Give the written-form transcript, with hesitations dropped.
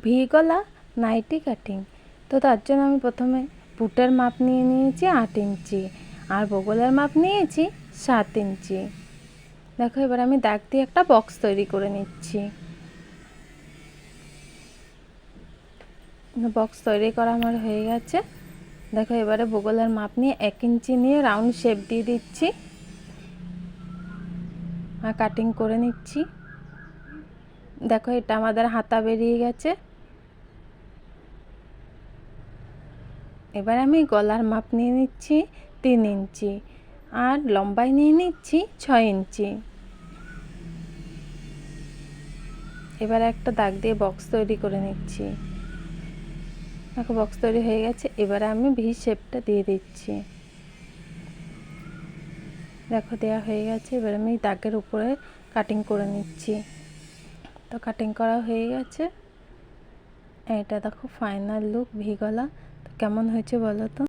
V গলা nightie cutting. তো তার জন্য আমি প্রথমে বুটের মাপ নিয়ে নিয়েছি 8 ইঞ্চি আর বগলের মাপ নিয়েছি 7 ইঞ্চি। দেখো এবার আমি দাগ দিয়ে একটা বক্স তৈরি করে নিচ্ছি। বক্স তৈরি করা আমার হয়ে গেছে। দেখো এবারে বগলের মাপ নিয়ে 1 ইঞ্চি নিয়ে রাউন্ড শেপ দিয়ে দিচ্ছি আর কাটিং করে নিচ্ছি। দেখো এটা আমাদের হাতা বেরিয়ে গেছে। এবার আমি গলার মাপ নিয়ে নিচ্ছি 3 ইঞ্চি আর লম্বাই নিয়ে নিচ্ছি 6 ইঞ্চি। এবার একটা দাগ দিয়ে বক্স তৈরি করে নিচ্ছি। দেখো বক্স তৈরি হয়ে গেছে। এবারে আমি ভি শেপটা দিয়ে দিচ্ছি। দেখো দেওয়া হয়ে গেছে। এবার আমি দাগের উপরে কাটিং করে নিচ্ছি। তো কাটিং করা হয়ে গেছে। এটা দেখো ফাইনাল লুক ভি গলা। তো কেমন হয়েছে বলো তো।